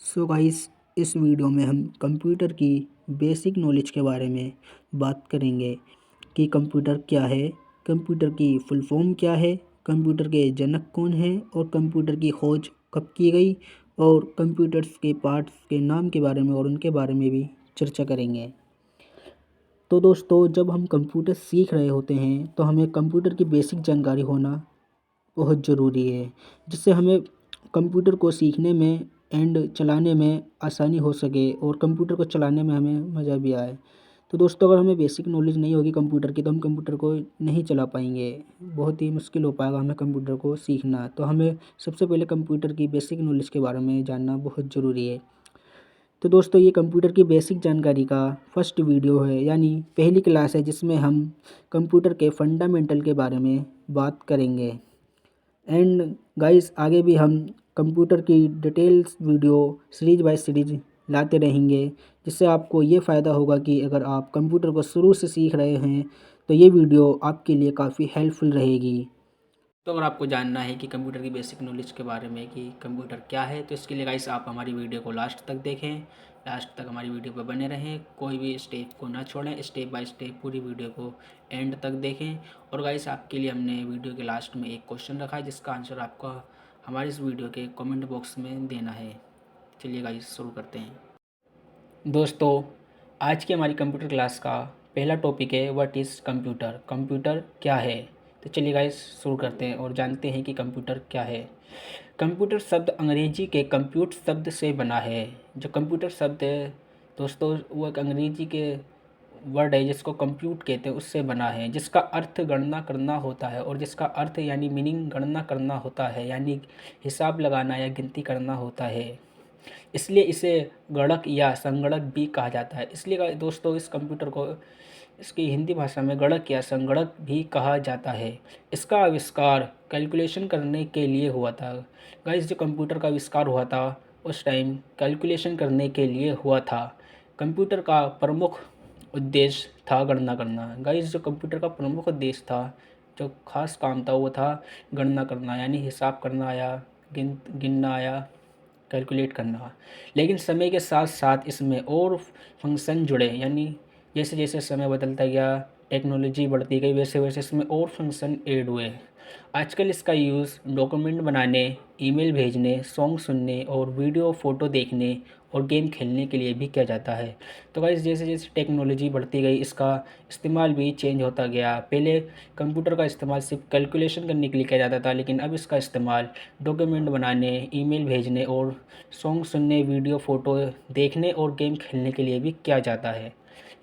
So guys, इस video में हम कंप्यूटर की बेसिक नॉलेज के बारे में बात करेंगे कि कंप्यूटर क्या है, कंप्यूटर की फुल फॉर्म क्या है, कंप्यूटर के जनक कौन हैं और कंप्यूटर की खोज कब की गई और कंप्यूटर्स के पार्ट्स के नाम के बारे में और उनके बारे में भी चर्चा करेंगे। तो दोस्तों, जब हम कंप्यूटर सीख रहे होते हैं तो हमें कंप्यूटर की बेसिक जानकारी होना बहुत ज़रूरी है, जिससे हमें कंप्यूटर को सीखने में एंड चलाने में आसानी हो सके और कंप्यूटर को चलाने में हमें मज़ा भी आए। तो दोस्तों, अगर हमें बेसिक नॉलेज नहीं होगी कंप्यूटर की तो हम कंप्यूटर को नहीं चला पाएंगे, बहुत ही मुश्किल हो पाएगा हमें कंप्यूटर को सीखना। तो हमें सबसे पहले कंप्यूटर की बेसिक नॉलेज के बारे में जानना बहुत ज़रूरी है। तो दोस्तों, ये कंप्यूटर की बेसिक जानकारी का फर्स्ट वीडियो है, यानी पहली क्लास है, जिसमें हम कंप्यूटर के फंडामेंटल के बारे में बात करेंगे। एंड गाइस, आगे भी हम कंप्यूटर की details video series by series लाते रहेंगे, जिससे आपको ये फ़ायदा होगा कि अगर आप कंप्यूटर को शुरू से सीख रहे हैं तो ये वीडियो आपके लिए काफ़ी हेल्पफुल रहेगी। तो अगर आपको जानना है कि कंप्यूटर की बेसिक नॉलेज के बारे में कि कंप्यूटर क्या है, तो इसके लिए गाइस आप हमारी वीडियो को लास्ट तक देखें, लास्ट तक हमारी वीडियो पर बने रहें, कोई भी स्टेप को ना छोड़ें, स्टेप बाय स्टेप पूरी वीडियो को एंड तक देखें। और गाइस, आपके लिए हमने वीडियो के लास्ट में एक क्वेश्चन रखा है, जिसका आंसर आपको हमारी इस वीडियो के कमेंट बॉक्स में देना है। चलिए गाइस, शुरू करते हैं। दोस्तों, आज की हमारी कंप्यूटर क्लास का पहला टॉपिक है व्हाट इज़ कंप्यूटर। कंप्यूटर क्या है? तो चलिए गाइस, शुरू करते हैं और जानते हैं कि कंप्यूटर क्या है। कंप्यूटर शब्द अंग्रेजी के कंप्यूट शब्द से बना है। जो कंप्यूटर शब्द है दोस्तों, वो एक अंग्रेजी के वर्ड है जिसको कंप्यूट कहते हैं, उससे बना है, जिसका अर्थ गणना करना होता है और जिसका अर्थ यानी मीनिंग गणना करना होता है, यानी हिसाब लगाना या गिनती करना होता है। इसलिए इसे गणक या संगणक भी कहा जाता है। इसलिए दोस्तों, इस कंप्यूटर को इसकी हिंदी भाषा में गणक या संगणक भी कहा जाता है। इसका आविष्कार कैलकुलेशन करने के लिए हुआ था। गाइस, जो कंप्यूटर का आविष्कार हुआ था उस टाइम कैलकुलेशन करने के लिए हुआ था। कंप्यूटर का प्रमुख उद्देश्य था गणना करना। गाइस, जो कंप्यूटर का प्रमुख उद्देश्य था, जो खास काम था, वो था गणना करना, यानी हिसाब करना या गिनना या कैलकुलेट करना। लेकिन समय के साथ साथ इसमें और फंक्शन जुड़े, यानी जैसे जैसे समय बदलता गया, टेक्नोलॉजी बढ़ती गई, वैसे वैसे इसमें और फंक्शन ऐड हुए। आजकल इसका यूज़ डॉक्यूमेंट बनाने, ईमेल भेजने, सॉन्ग सुनने और वीडियो फ़ोटो देखने और गेम खेलने के लिए भी किया जाता है। तो गाइस, जैसे जैसे टेक्नोलॉजी बढ़ती गई, इसका इस्तेमाल भी चेंज होता गया। पहले कंप्यूटर का इस्तेमाल सिर्फ कैलकुलेशन करने के लिए किया जाता था, लेकिन अब इसका इस्तेमाल डॉक्यूमेंट बनाने, ईमेल भेजने और सॉन्ग सुनने, वीडियो फ़ोटो देखने और गेम खेलने के लिए भी किया जाता है।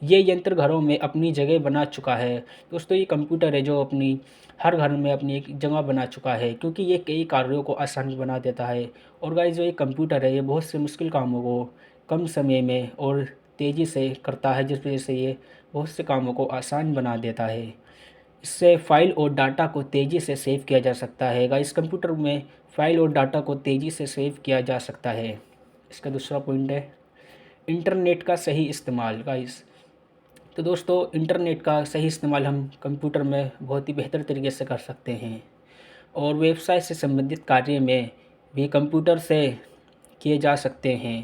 ये यंत्र घरों में अपनी जगह बना चुका है। दोस्तों, ये कंप्यूटर है जो अपनी हर घर में अपनी एक जगह बना चुका है, क्योंकि ये कई कार्यों को आसान बना देता है। और गाइस, जो ये कंप्यूटर है, ये बहुत से मुश्किल कामों को कम समय में और तेज़ी से करता है, जिस वजह से ये बहुत से कामों को आसान बना देता है। इससे फ़ाइल और डाटा को तेज़ी से सेव किया जा सकता है। गाइस, कंप्यूटर में फ़ाइल और डाटा को तेज़ी से सेव किया जा सकता है। इसका दूसरा पॉइंट है इंटरनेट का सही इस्तेमाल। गाइस, तो दोस्तों, इंटरनेट का सही इस्तेमाल हम कंप्यूटर में बहुत ही बेहतर तरीके से कर सकते हैं और व्यवसाय से संबंधित कार्य में भी कंप्यूटर से किए जा सकते हैं।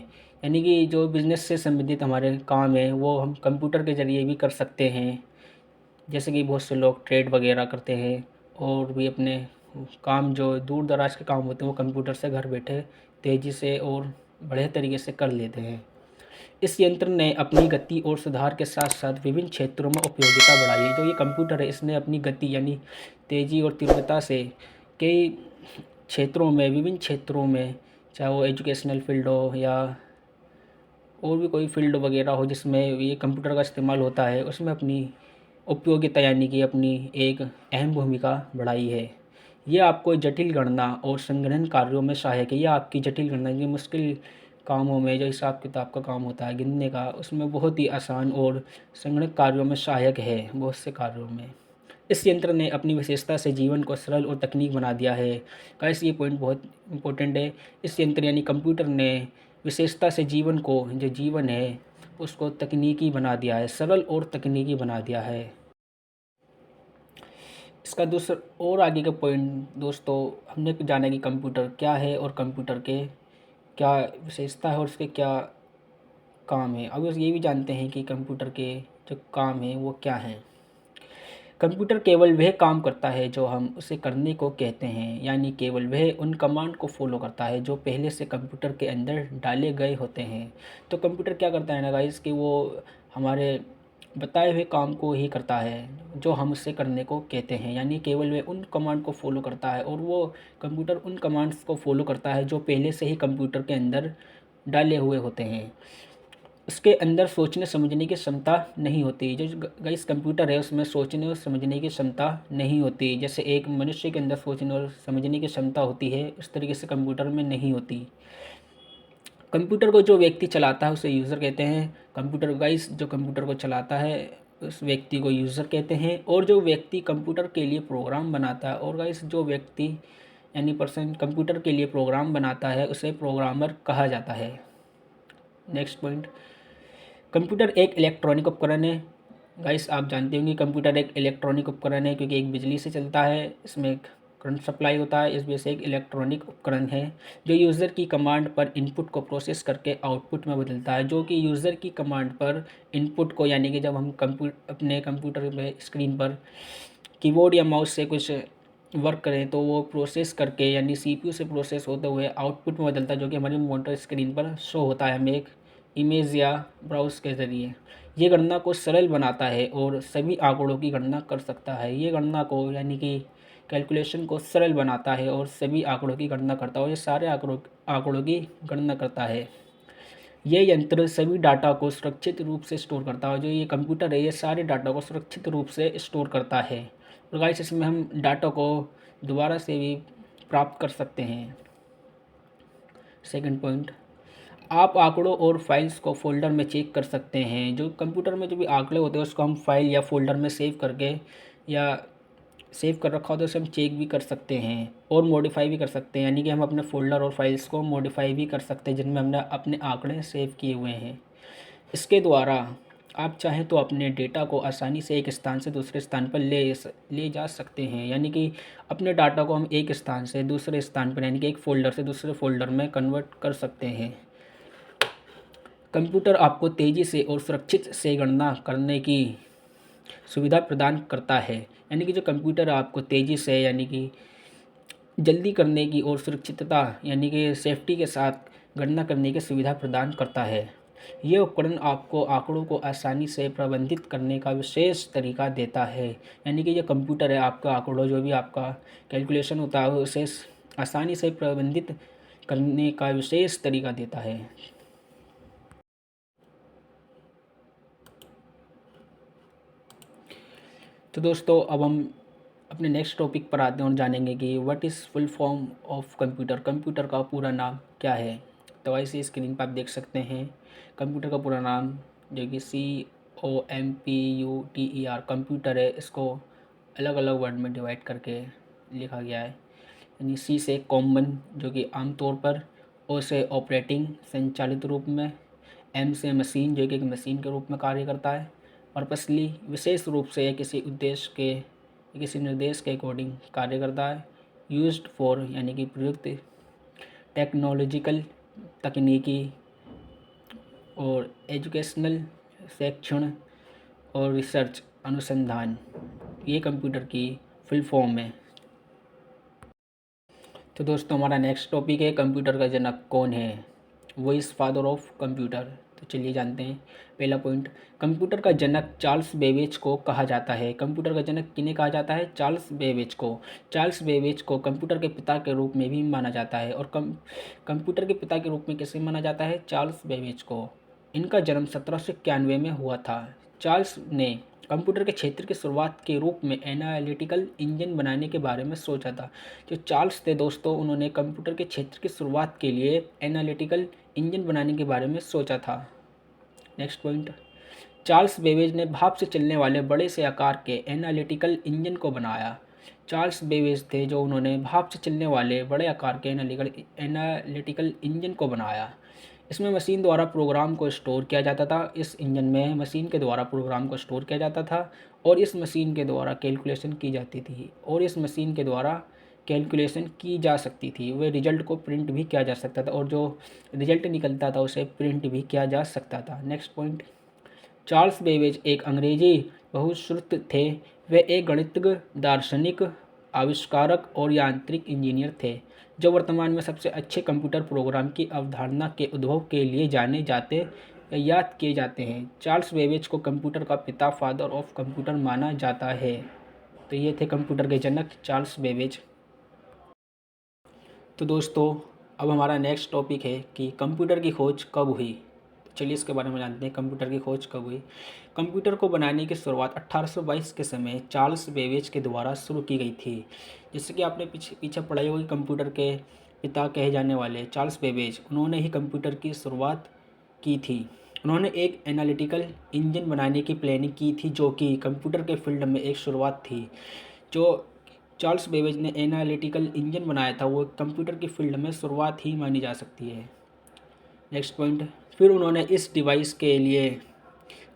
यानी कि जो बिज़नेस से संबंधित हमारे काम हैं, वो हम कंप्यूटर के ज़रिए भी कर सकते हैं। जैसे कि बहुत से लोग ट्रेड वगैरह करते हैं और भी अपने काम, जो दूर दराज के काम होते हैं, वो कंप्यूटर से घर बैठे तेज़ी से और बढ़िया तरीके से कर लेते हैं। इस यंत्र ने अपनी गति और सुधार के साथ साथ विभिन्न क्षेत्रों में उपयोगिता बढ़ाई है। जो ये कंप्यूटर है, इसने अपनी गति यानी तेज़ी और तीव्रता से कई क्षेत्रों में, विभिन्न क्षेत्रों में, चाहे वो एजुकेशनल फील्ड हो या और भी कोई फील्ड वगैरह हो जिसमें ये कंप्यूटर का इस्तेमाल होता है, उसमें अपनी उपयोगिता यानी कि अपनी एक अहम भूमिका बढ़ाई है। ये आपको जटिल गणना और संगणन कार्यों में सहायक है। ये आपकी जटिल गणना, ये मुश्किल कामों में जो हिसाब किताब का काम होता है गिनने का, उसमें बहुत ही आसान और संगणक कार्यों में सहायक है, बहुत से कार्यों में। इस यंत्र ने अपनी विशेषता से जीवन को सरल और तकनीक बना दिया है। गाइस, ये पॉइंट बहुत इंपॉर्टेंट है। इस यंत्र यानी कंप्यूटर ने विशेषता से जीवन को, जो जीवन है, उसको तकनीकी बना दिया है, सरल और तकनीकी बना दिया है। इसका दूसरा और आगे का पॉइंट दोस्तों, हमने जाना कि कंप्यूटर क्या है और कंप्यूटर के क्या विशेषता है और उसके क्या काम है। अब ये भी जानते हैं कि कंप्यूटर के जो काम हैं वो क्या हैं। कंप्यूटर केवल वह काम करता है जो हम उसे करने को कहते हैं, यानी केवल वह उन कमांड को फॉलो करता है जो पहले से कंप्यूटर के अंदर डाले गए होते हैं। तो कंप्यूटर क्या करता है ना गाइस कि वो हमारे बताए हुए काम को ही करता है जो हम उससे करने को कहते हैं, यानी केवल वह उन कमांड को फॉलो करता है, और वो कंप्यूटर उन कमांड्स को फॉलो करता है जो पहले से ही कंप्यूटर के अंदर डाले हुए होते हैं। उसके अंदर सोचने समझने की क्षमता नहीं होती। जो गाइस कंप्यूटर है उसमें सोचने और समझने की क्षमता नहीं होती। जैसे एक मनुष्य के अंदर सोचने और समझने की क्षमता होती है, उस तरीके से कंप्यूटर में नहीं होती। कंप्यूटर को जो व्यक्ति चलाता है उसे यूज़र कहते हैं। कंप्यूटर गाइस जो कंप्यूटर को चलाता है उस व्यक्ति को यूज़र कहते हैं। और जो व्यक्ति कंप्यूटर के लिए प्रोग्राम बनाता है, और गाइस जो व्यक्ति यानी पर्सन कंप्यूटर के लिए प्रोग्राम बनाता है उसे प्रोग्रामर कहा जाता है। नेक्स्ट पॉइंट, कंप्यूटर एक इलेक्ट्रॉनिक उपकरण है। गाइस आप जानते होंगे कंप्यूटर एक इलेक्ट्रॉनिक उपकरण है क्योंकि एक बिजली से चलता है, इसमें एक करंट सप्लाई होता है, इस वजह से एक इलेक्ट्रॉनिक उपकरण है जो यूज़र की कमांड पर इनपुट को प्रोसेस करके आउटपुट में बदलता है। जो कि यूज़र की कमांड पर इनपुट को, यानी कि जब हम अपने कंप्यूटर में स्क्रीन पर कीबोर्ड या माउस से कुछ वर्क करें तो वो प्रोसेस करके यानी सीपीयू से प्रोसेस होते हुए आउटपुट में बदलता है, जो कि हमारी मॉनिटर स्क्रीन पर शो होता है हमें एक इमेज या ब्राउज़ के ज़रिए। ये गणना को सरल बनाता है और सभी आंकड़ों की गणना कर सकता है। ये गणना को यानी कि कैलकुलेशन को सरल बनाता है और सभी आंकड़ों की गणना करता है, और ये सारे आंकड़ों की गणना करता है। ये यंत्र सभी डाटा को सुरक्षित रूप से स्टोर करता है। जो ये कंप्यूटर है ये सारे डाटा को सुरक्षित रूप से स्टोर करता है, और गाइस इसमें हम डाटा को दोबारा से भी प्राप्त कर सकते हैं। सेकंड पॉइंट, आप आंकड़ों और फाइल्स को फ़ोल्डर में चेक कर सकते हैं। जो कंप्यूटर में जो भी आंकड़े होते हैं उसको हम फाइल या फ़ोल्डर में सेव करके या सेव कर रखा होता है उसे हम चेक भी कर सकते हैं और मॉडिफाई भी कर सकते हैं, यानी कि हम अपने फ़ोल्डर और फाइल्स को मॉडिफाई भी कर सकते हैं जिनमें हमने अपने आंकड़े सेव किए हुए हैं। इसके द्वारा आप चाहें तो अपने डेटा को आसानी से एक स्थान से दूसरे स्थान पर ले जा सकते हैं, यानी कि अपने डाटा को हम एक स्थान से दूसरे स्थान पर यानी कि एक फ़ोल्डर से दूसरे फ़ोल्डर में कन्वर्ट कर सकते हैं। कंप्यूटर आपको तेज़ी से और सुरक्षित से गणना करने की सुविधा प्रदान करता है, यानी कि जो कंप्यूटर आपको तेज़ी से यानी कि जल्दी करने की और सुरक्षितता यानी कि सेफ्टी के साथ गणना करने की सुविधा प्रदान करता है। ये उपकरण आपको आंकड़ों को आसानी से प्रबंधित करने का विशेष तरीका देता है, यानी कि जो कंप्यूटर है आपका आंकड़ों जो भी आपका कैलकुलेशन होता है उसे आसानी से प्रबंधित करने का विशेष तरीका देता है। तो दोस्तों अब हम अपने नेक्स्ट टॉपिक पर आते हैं और जानेंगे कि what is full form of computer. Computer का पूरा नाम क्या है। तो ऐसे स्क्रीन पर आप देख सकते हैं कंप्यूटर का पूरा नाम जो कि COMPUTER कंप्यूटर है, इसको अलग अलग वर्ड में डिवाइड करके लिखा गया है। यानी C से कॉमन जो कि आमतौर पर, O से ऑपरेटिंग संचालित रूप में, M से मशीन जो कि एक मशीन के रूप में कार्य करता है, पर्पसली विशेष रूप से या किसी उद्देश्य के किसी निर्देश के अकॉर्डिंग कार्य करता है, यूज्ड फॉर यानी कि प्रयुक्त, टेक्नोलॉजिकल तकनीकी और एजुकेशनल शिक्षण और रिसर्च अनुसंधान, ये कंप्यूटर की फुल फॉर्म है। तो दोस्तों हमारा नेक्स्ट टॉपिक है कंप्यूटर का जनक कौन है, वो इज़ फादर ऑफ कंप्यूटर। तो चलिए जानते हैं। पहला पॉइंट, कंप्यूटर का जनक चार्ल्स बेबेज को कहा जाता है। कंप्यूटर का जनक किन्हें कहा जाता है? चार्ल्स बेबेज को। चार्ल्स बेबेज को कंप्यूटर के पिता के रूप में भी माना जाता है, और कंप्यूटर के पिता के रूप में किसे माना जाता है? चार्ल्स बेबेज को। इनका जन्म 1791 में हुआ था। चार्ल्स ने कंप्यूटर के क्षेत्र की शुरुआत के रूप में एनालिटिकल इंजन बनाने के बारे में सोचा था। जो चार्ल्स थे दोस्तों उन्होंने कंप्यूटर के क्षेत्र की शुरुआत के लिए एनालिटिकल इंजन बनाने के बारे में सोचा था। नेक्स्ट पॉइंट, चार्ल्स बेबेज ने भाप से चलने वाले बड़े से आकार के एनालिटिकल इंजन को बनाया। चार्ल्स बेबेज थे जो उन्होंने भाप से चलने वाले बड़े आकार के एनालिटिकल इंजन को बनाया। इसमें मशीन द्वारा प्रोग्राम को स्टोर किया जाता था। इस इंजन में मशीन के द्वारा प्रोग्राम को स्टोर किया जाता था, और इस मशीन के द्वारा कैलकुलेशन की जाती थी, और इस मशीन के द्वारा कैलकुलेशन की जा सकती थी, वह रिजल्ट को प्रिंट भी किया जा सकता था और जो रिजल्ट निकलता था उसे प्रिंट भी किया जा सकता था। नेक्स्ट पॉइंट, चार्ल्स बेबेज एक अंग्रेजी बहुश्रुत थे। वे एक गणितज्ञ, दार्शनिक, आविष्कारक और यांत्रिक इंजीनियर थे जो वर्तमान में सबसे अच्छे कंप्यूटर प्रोग्राम की अवधारणा के उद्भव के लिए जाने जाते या याद किए जाते हैं। चार्ल्स बेबेज को कंप्यूटर का पिता, फादर ऑफ कंप्यूटर माना जाता है। तो ये थे कंप्यूटर के जनक चार्ल्स बेबेज। तो दोस्तों, अब हमारा नेक्स्ट टॉपिक है कि कंप्यूटर की खोज कब हुई। तो चलिए इसके बारे में जानते हैं, कंप्यूटर की खोज कब हुई। कंप्यूटर को बनाने की शुरुआत 1822 के समय चार्ल्स बेबेज के द्वारा शुरू की गई थी। जैसे कि आपने पीछे पीछे पढ़ाई होगी, कंप्यूटर के पिता कहे जाने वाले चार्ल्स बेबेज, उन्होंने ही कंप्यूटर की शुरुआत की थी। उन्होंने एक एनालिटिकल इंजन बनाने की प्लानिंग की थी जो कि कंप्यूटर के फील्ड में एक शुरुआत थी। जो चार्ल्स बेबेज ने एनालिटिकल इंजन बनाया था वो कंप्यूटर की फील्ड में शुरुआत ही मानी जा सकती है। नेक्स्ट पॉइंट, फिर उन्होंने इस डिवाइस के लिए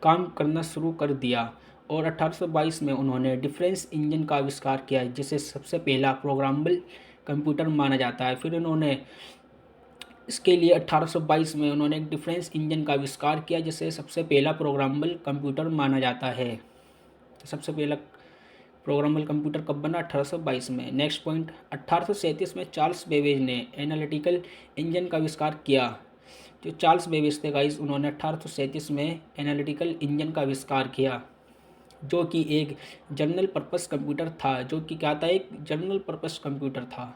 काम करना शुरू कर दिया और 1822 में उन्होंने डिफरेंस इंजन का आविष्कार किया जिसे सबसे पहला प्रोग्रामेबल कंप्यूटर माना जाता है। फिर उन्होंने इसके लिए 1822 में उन्होंने एक डिफरेंस इंजन का आविष्कार किया जिसे सबसे पहला प्रोग्रामेबल कंप्यूटर माना जाता है। तो सबसे पहला प्रोग्रामेबल कंप्यूटर कब बना? 1822 में। नेक्स्ट पॉइंट, 1837 में चार्ल्स बेबेज ने एनालिटिकल इंजन का आविष्कार किया। जो चार्ल्स बेबेज थे गाइस, उन्होंने 1837 में एनालिटिकल इंजन का आविष्कार किया जो कि एक जनरल पर्पस कंप्यूटर था। जो कि क्या था? एक जनरल पर्पस कंप्यूटर था।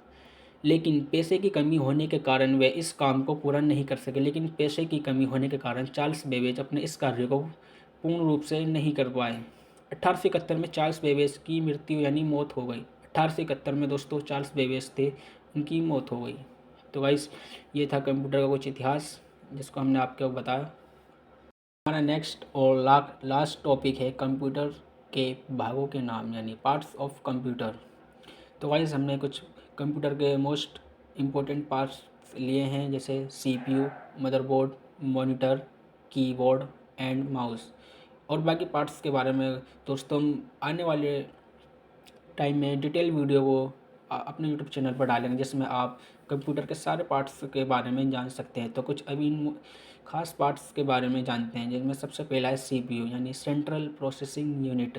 लेकिन पैसे की कमी होने के कारण वे इस काम को पूरा नहीं कर सके। लेकिन पैसे की कमी होने के कारण चार्ल्स बेबेज अपने इस कार्य को पूर्ण रूप से नहीं कर पाए। 1871 में चार्ल्स बेबेज की मृत्यु यानी मौत हो गई। 1871 में दोस्तों चार्ल्स बेबेज थे, उनकी मौत हो गई। तो गाइस, ये था कंप्यूटर का कुछ इतिहास जिसको हमने आपको बताया। हमारा नेक्स्ट और लास्ट टॉपिक है कंप्यूटर के भागों के नाम यानी पार्ट्स ऑफ कंप्यूटर। तो गाइस, हमने कुछ कंप्यूटर के मोस्ट इम्पोर्टेंट पार्ट्स लिए हैं जैसे CPU, motherboard, monitor, keyboard and mouse. और बाकी पार्ट्स के बारे में दोस्तों हम आने वाले टाइम में डिटेल वीडियो को अपने यूट्यूब चैनल पर डालेंगे जिसमें आप कंप्यूटर के सारे पार्ट्स के बारे में जान सकते हैं। तो कुछ अभी खास पार्ट्स के बारे में जानते हैं जिनमें सबसे पहला है सीपीयू यानी सेंट्रल प्रोसेसिंग यूनिट।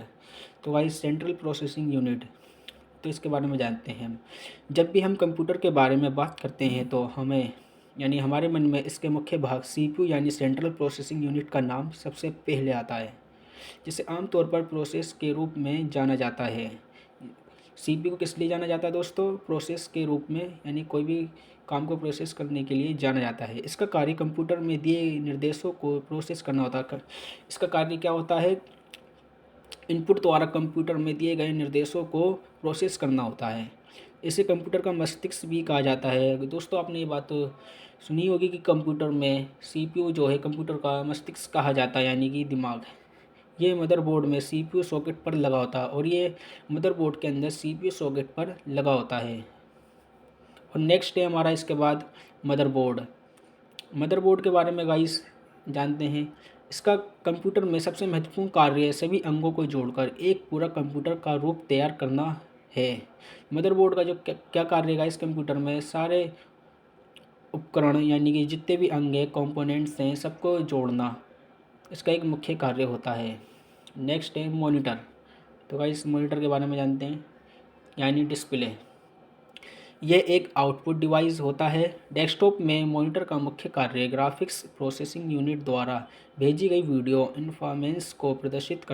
तो भाई सेंट्रल प्रोसेसिंग यूनिट, तो इसके बारे में जानते हैं हम। जब भी हम कंप्यूटर के बारे में बात करते हैं तो हमें यानी हमारे मन में इसके मुख्य भाग सीपीयू यानी सेंट्रल प्रोसेसिंग यूनिट का नाम सबसे पहले आता है, जिसे आमतौर पर प्रोसेस के रूप में जाना जाता है। सीपीयू को किस लिए जाना जाता है दोस्तों? प्रोसेस के रूप में, यानी कोई भी काम को प्रोसेस करने के लिए जाना जाता है। इसका कार्य कंप्यूटर में दिए निर्देशों को प्रोसेस करना होता है। इसका कार्य क्या होता है? इनपुट द्वारा कंप्यूटर में दिए गए निर्देशों को प्रोसेस करना होता है। इसे कंप्यूटर का मस्तिष्क भी कहा जाता है। दोस्तों, आपने ये बात सुनी होगी कि कंप्यूटर में सीपीयू जो है कंप्यूटर का मस्तिष्क कहा जाता है यानी कि दिमाग। ये मदरबोर्ड में सीपीयू सॉकेट पर लगा होता है और ये मदरबोर्ड के अंदर सीपीयू सॉकेट पर लगा होता है। और नेक्स्ट है हमारा इसके बाद मदरबोर्ड। मदरबोर्ड के बारे में गाइस जानते हैं। इसका कंप्यूटर में सबसे महत्वपूर्ण कार्य सभी अंगों को जोड़कर एक पूरा कंप्यूटर का रूप तैयार करना है। मदरबोर्ड का जो क्या कार्य है गाइस कंप्यूटर में, सारे उपकरण यानी कि जितने भी अंग हैं, कंपोनेंट्स हैं, सबको जोड़ना इसका एक मुख्य कार्य होता है। नेक्स्ट है मॉनिटर। तो गाइस मॉनिटर के बारे में जानते हैं यानी डिस्प्ले। यह एक आउटपुट डिवाइस होता है। डेस्कटॉप में मॉनिटर का मुख्य कार्य ग्राफिक्स प्रोसेसिंग यूनिट द्वारा भेजी गई वीडियो इन्फॉर्मेंस को प्रदर्शित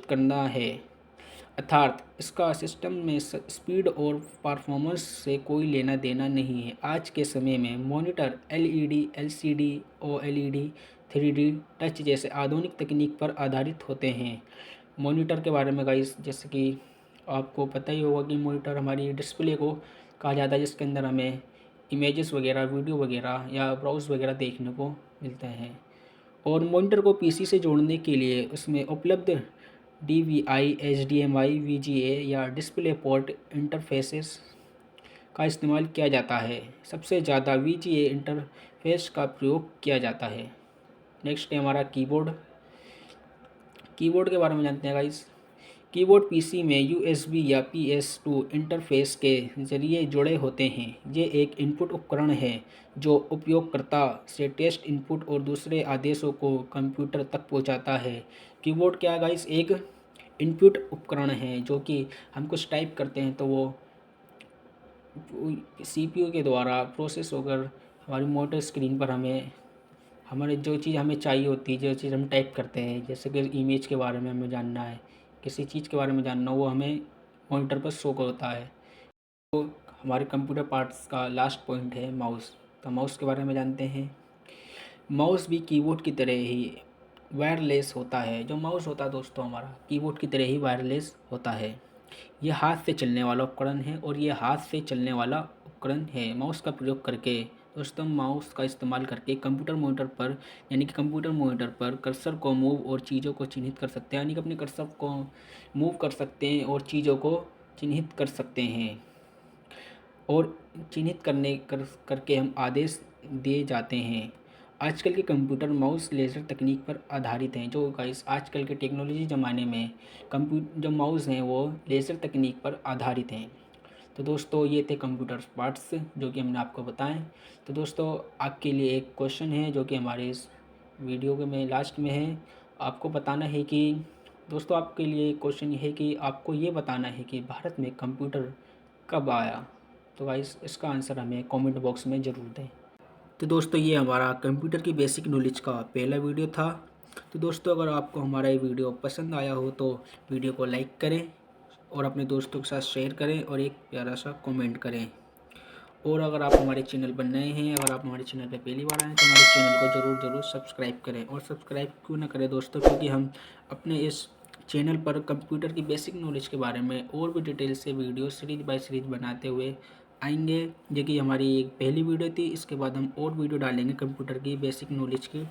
करना है। अर्थात इसका सिस्टम में स्पीड और परफॉर्मेंस से कोई लेना देना नहीं है। आज के समय में monitor LED, LCD, OLED, 3D touch जैसे आधुनिक तकनीक पर आधारित होते हैं। मॉनिटर के बारे में गाइस जैसे कि आपको पता ही होगा कि मॉनिटर हमारी डिस्प्ले को कहा जाता है जिसके अंदर हमें इमेजेस वगैरह, वीडियो वगैरह या ब्राउज वगैरह देखने को मिलते हैं। और मॉनिटर को पीसी से जोड़ने के लिए उसमें उपलब्ध DVI, HDMI, VGA या डिस्प्ले पोर्ट इंटरफेसेस का इस्तेमाल किया जाता है। सबसे ज़्यादा VGA इंटरफेस का प्रयोग किया जाता है। नेक्स्ट है हमारा कीबोर्ड। कीबोर्ड के बारे में जानते हैं गाइस। कीबोर्ड पीसी में यूएसबी या PS2 इंटरफेस के जरिए जुड़े होते हैं। ये एक इनपुट उपकरण है जो उपयोगकर्ता से टेक्स्ट इनपुट और दूसरे आदेशों को कंप्यूटर तक पहुंचाता है। कीबोर्ड क्या है गाइस? एक इनपुट उपकरण है जो कि हम कुछ टाइप करते हैं तो वो सीपीयू के द्वारा प्रोसेस होकर हमारी मोटर स्क्रीन पर हमारे जो चीज़ हमें चाहिए होती है, जो चीज़ हम टाइप करते हैं, जैसे कि इमेज के बारे में हमें जानना है, किसी चीज़ के बारे में जानना हो, वो हमें मॉनिटर पर शो होता है। तो हमारे कंप्यूटर पार्ट्स का लास्ट पॉइंट है माउस। तो माउस के बारे में जानते हैं। माउस भी कीबोर्ड की तरह ही वायरलेस होता है। जो माउस होता है दोस्तों हमारा कीबोर्ड की तरह ही वायरलेस होता है। ये हाथ से चलने वाला उपकरण है और ये हाथ से चलने वाला उपकरण है। माउस का प्रयोग करके दोस्तों माउस का इस्तेमाल करके कंप्यूटर मॉनिटर पर यानी कि कंप्यूटर मॉनिटर पर कर्सर को मूव और चीज़ों को चिन्हित कर सकते हैं, यानी कि अपने कर्सर को मूव कर सकते हैं और चीज़ों को चिन्हित कर सकते हैं और चिन्हित करके हम आदेश दिए जाते हैं। आजकल के कंप्यूटर माउस लेज़र तकनीक पर आधारित हैं। जो गाइस आजकल के टेक्नोलॉजी ज़माने में जो माउस हैं वो लेज़र तकनीक पर आधारित हैं। तो दोस्तों ये थे कंप्यूटर पार्ट्स जो कि हमने आपको बताएं। तो दोस्तों आपके लिए एक क्वेश्चन है जो कि हमारे इस वीडियो के में लास्ट में है। आपको बताना है कि दोस्तों आपके लिए क्वेश्चन ये है कि आपको ये बताना है कि भारत में कंप्यूटर कब आया। तो गाइस इसका आंसर हमें कमेंट बॉक्स में ज़रूर दें। तो दोस्तों ये हमारा कंप्यूटर की बेसिक नॉलेज का पहला वीडियो था। तो दोस्तों अगर आपको हमारा ये वीडियो पसंद आया हो तो वीडियो को लाइक करें और अपने दोस्तों के साथ शेयर करें और एक प्यारा सा कमेंट करें। और अगर आप हमारे चैनल पर नए हैं, अगर आप हमारे चैनल पर पहली बार आए तो हमारे चैनल को ज़रूर सब्सक्राइब करें। और सब्सक्राइब क्यों ना करें दोस्तों, क्योंकि हम अपने इस चैनल पर कंप्यूटर की बेसिक नॉलेज के बारे में और भी डिटेल से वीडियो सीरीज बाय सीरीज बनाते हुए आएंगे। ये कि हमारी एक पहली वीडियो थी, इसके बाद हम और वीडियो डालेंगे कंप्यूटर की बेसिक नॉलेज के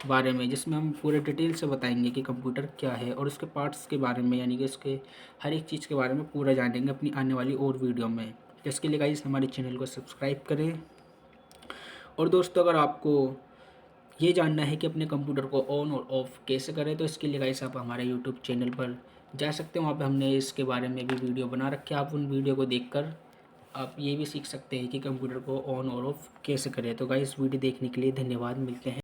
बारे में, जिसमें हम पूरे डिटेल से बताएंगे कि कंप्यूटर क्या है और उसके पार्ट्स के बारे में, यानी कि उसके हर एक चीज़ के बारे में पूरा जानेंगे अपनी आने वाली और वीडियो में। जिसके लिए गाइस हमारे चैनल को सब्सक्राइब करें। और दोस्तों अगर आपको ये जानना है कि अपने कंप्यूटर को ऑन और ऑफ़ कैसे करें तो इसके लिए गाइस आप हमारे यूट्यूब चैनल पर जा सकते हैं। वहाँ पे हमने इसके बारे में भी वीडियो बना रखे हैं। आप उन वीडियो को देखकर आप ये भी सीख सकते हैं कि कंप्यूटर को ऑन और ऑफ़ कैसे करें। तो गाइस वीडियो देखने के लिए धन्यवाद। मिलते हैं।